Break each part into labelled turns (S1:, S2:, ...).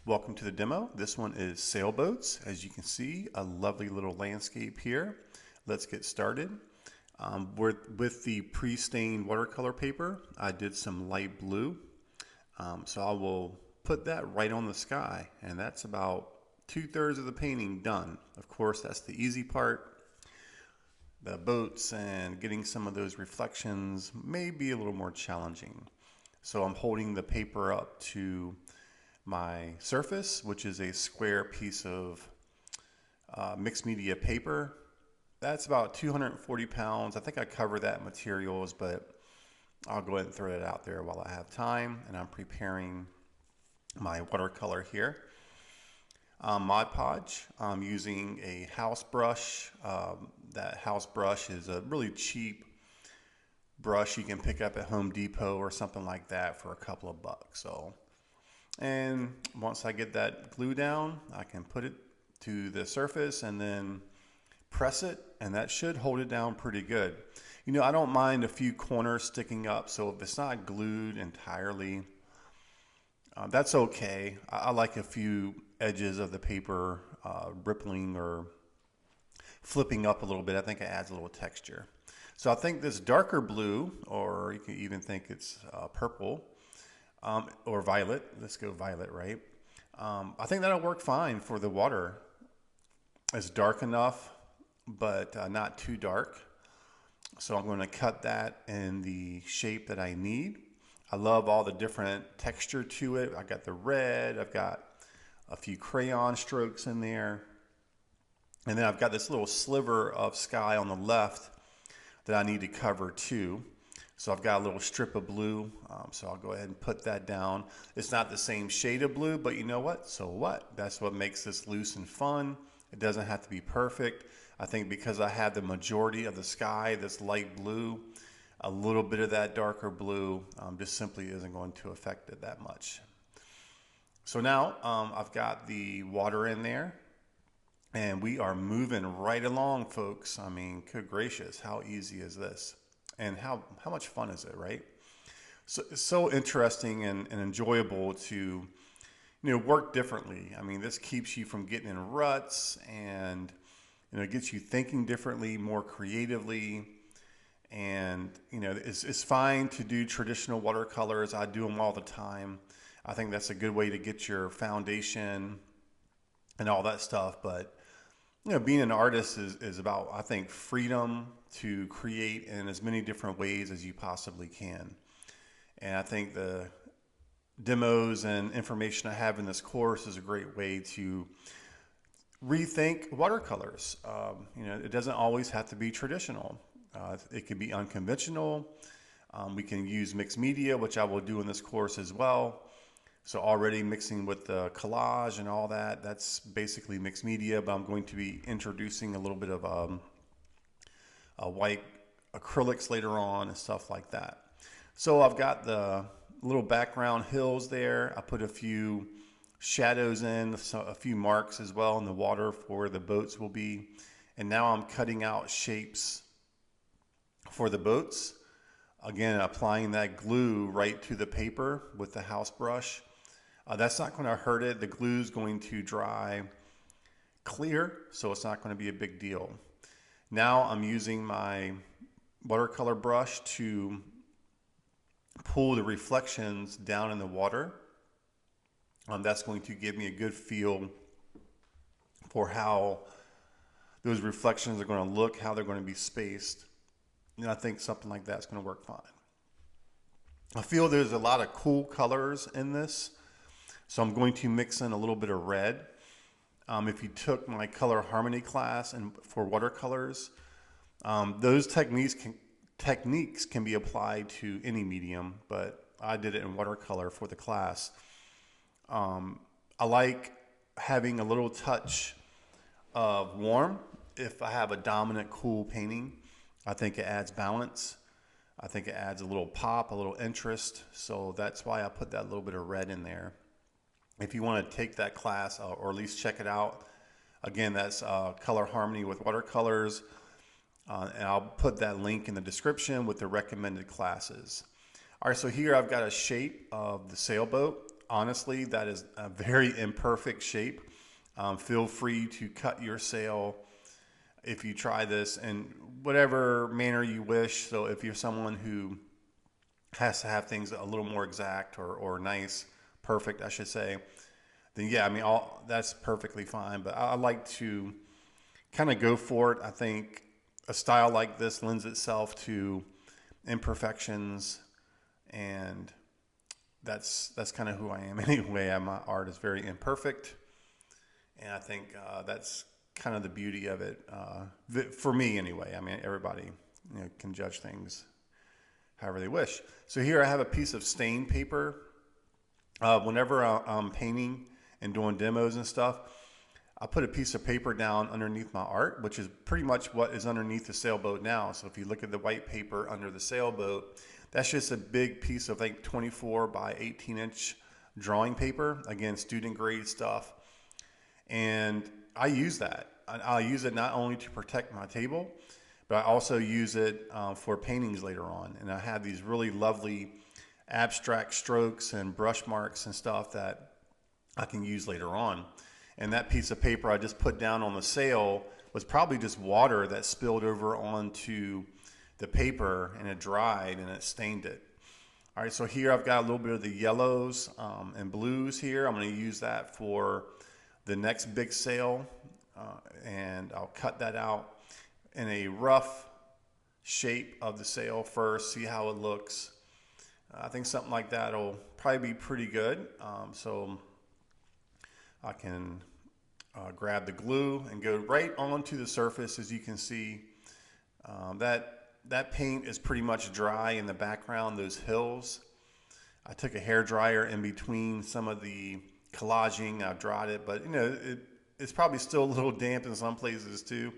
S1: Welcome to the demo. This one is Sailboats. As you can see, a lovely little landscape here. Let's get started. With the pre-stained watercolor paper, I did some light blue. So I will put that right on the sky, and that's about 2/3 of the painting done. Of course, that's the easy part. The boats and getting some of those reflections may be a little more challenging. So I'm holding the paper up to my surface, which is a square piece of mixed media paper. That's about 240 pounds. I think I cover that in materials, but I'll go ahead and throw it out there while I have time, and I'm preparing my watercolor here. Mod Podge, I'm using a house brush. That house brush is a really cheap brush you can pick up at Home Depot or something like that for a couple of bucks. And once I get that glue down, I can put it to the surface and then press it, and that should hold it down pretty good. You know, I don't mind a few corners sticking up, so if it's not glued entirely, that's okay. I like a few edges of the paper rippling or flipping up a little bit. I think it adds a little texture. So I think this darker blue, or you can even think it's purple, or violet. Let's go violet, right? I think that'll work fine for the water. It's dark enough, but not too dark. So I'm going to cut that in the shape that I need. I love all the different texture to it. I got the red, I've got a few crayon strokes in there. And then I've got this little sliver of sky on the left that I need to cover too. So I've got a little strip of blue, so I'll go ahead and put that down. It's not the same shade of blue, but you know what? So what? That's what makes this loose and fun. It doesn't have to be perfect. I think because I have the majority of the sky that's light blue, a little bit of that darker blue just simply isn't going to affect it that much. So now I've got the water in there, and we are moving right along, folks. I mean, good gracious, how easy is this? And how much fun is it, right? So it's so interesting and enjoyable to, work differently. I mean, this keeps you from getting in ruts, and it gets you thinking differently, more creatively. And it's fine to do traditional watercolors. I do them all the time. I think that's a good way to get your foundation and all that stuff. But being an artist is about, I think, freedom to create in as many different ways as you possibly can. And I think the demos and information I have in this course is a great way to rethink watercolors. It doesn't always have to be traditional. It can be unconventional. We can use mixed media, which I will do in this course as well. So already mixing with the collage and all that, that's basically mixed media, but I'm going to be introducing a little bit of white acrylics later on and stuff like that. So I've got the little background hills there. I put a few shadows in, a few marks as well in the water for where the boats will be. And now I'm cutting out shapes for the boats. Again, applying that glue right to the paper with the house brush. That's not going to hurt it. The glue is going to dry clear, so it's not going to be a big deal. Now I'm using my watercolor brush to pull the reflections down in the water. That's going to give me a good feel for how those reflections are going to look, how they're going to be spaced. And I think something like that's going to work fine. I feel there's a lot of cool colors in this, so I'm going to mix in a little bit of red. If you took my color harmony class and for watercolors, those techniques can be applied to any medium, but I did it in watercolor for the class. I like having a little touch of warm if I have a dominant cool painting. I think it adds balance. I think it adds a little pop, a little interest. So that's why I put that little bit of red in there. If you want to take that class or at least check it out, again, that's Color Harmony with Watercolors. And I'll put that link in the description with the recommended classes. All right, so here I've got a shape of the sailboat. honestly, that is a very imperfect shape. Feel free to cut your sail if you try this in whatever manner you wish. So if you're someone who has to have things a little more exact or nice, perfect, I should say, then yeah, I mean, that's perfectly fine. But I like to kind of go for it. I think a style like this lends itself to imperfections, and that's kind of who I am anyway. My art is very imperfect, and I think that's kind of the beauty of it for me anyway. I mean, everybody can judge things however they wish. So here I have a piece of stain paper. Whenever I'm painting and doing demos and stuff, I put a piece of paper down underneath my art, which is pretty much what is underneath the sailboat now. So if you look at the white paper under the sailboat, that's just a big piece of like 24 by 18 inch drawing paper. Again, student grade stuff. And I use that. I'll use it not only to protect my table, but I also use it for paintings later on. And I have these really lovely abstract strokes and brush marks and stuff that I can use later on. And that piece of paper I just put down on the sail was probably just water that spilled over onto the paper, and it dried and it stained it. All right, so here I've got a little bit of the yellows and blues here. I'm going to use that for the next big sail, and I'll cut that out in a rough shape of the sail first, see how it looks. I think something like that will probably be pretty good. So I can grab the glue and go right onto the surface. As you can see, that paint is pretty much dry in the background, those hills. I took a hair dryer in between some of the collaging. I've dried it, but it's probably still a little damp in some places too,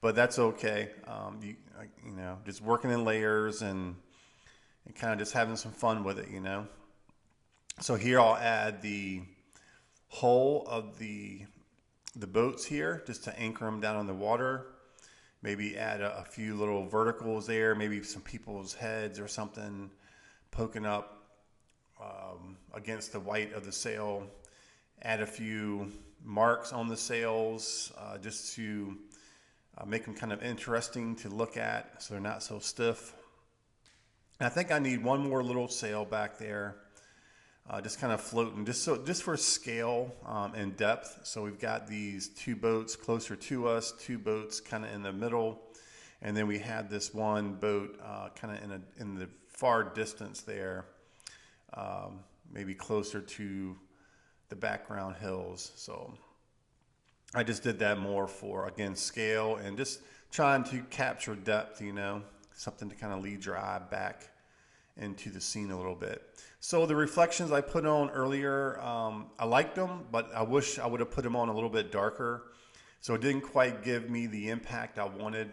S1: but that's okay. Just working in layers and kind of just having some fun with it, So here I'll add the hull of the boats here just to anchor them down in the water. Maybe add a few little verticals there, maybe some people's heads or something poking up against the white of the sail. Add a few marks on the sails just to make them kind of interesting to look at so they're not so stiff. And I think I need one more little sail back there, just kind of floating, just for scale and depth. So we've got these two boats closer to us, two boats kind of in the middle, and then we had this one boat kind of in the far distance there, maybe closer to the background hills. So I just did that more for, again, scale and just trying to capture depth, something to kind of lead your eye back into the scene a little bit. So the reflections I put on earlier, I liked them, but I wish I would have put them on a little bit darker. So it didn't quite give me the impact I wanted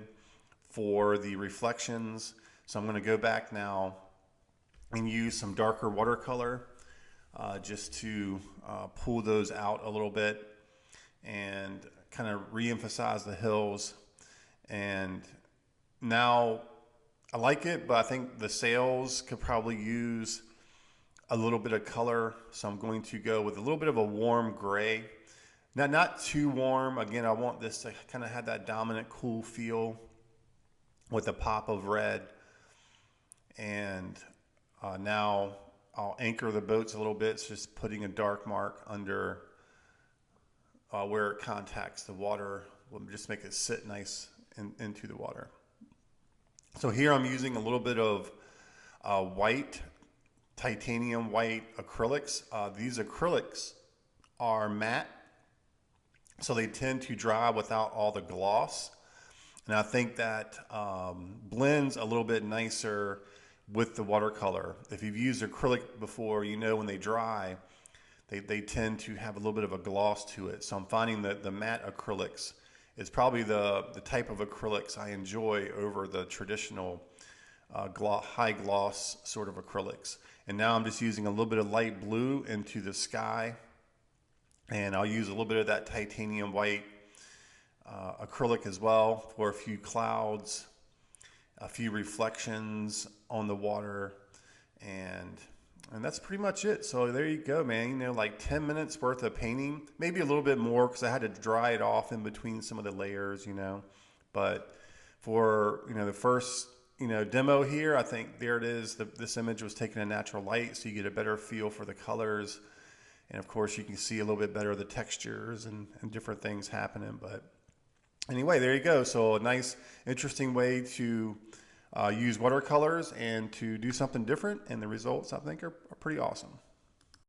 S1: for the reflections. So I'm going to go back now and use some darker watercolor just to pull those out a little bit and kind of re-emphasize the hills. And now I like it, but I think the sails could probably use a little bit of color. So I'm going to go with a little bit of a warm gray. Now, not too warm. Again, I want this to kind of have that dominant cool feel with a pop of red. And now I'll anchor the boats a little bit. So just putting a dark mark under where it contacts the water will just make it sit nice into the water. So here I'm using a little bit of white, titanium white acrylics. These acrylics are matte, so they tend to dry without all the gloss. And I think that blends a little bit nicer with the watercolor. If you've used acrylic before, when they dry, they tend to have a little bit of a gloss to it. So I'm finding that the matte acrylics is probably the type of acrylics I enjoy over the traditional high gloss sort of acrylics. And now I'm just using a little bit of light blue into the sky, and I'll use a little bit of that titanium white acrylic as well for a few clouds, a few reflections on the water, and And that's pretty much it. So there you go, man. You know, like 10 minutes worth of painting, maybe a little bit more because I had to dry it off in between some of the layers, you know. But for, you know, the first, you know, demo here, I think there it is. This image was taken in natural light, so you get a better feel for the colors. And of course, you can see a little bit better the textures and different things happening. But anyway, there you go. So a nice, interesting way to use watercolors and to do something different. And the results, I think, are pretty awesome.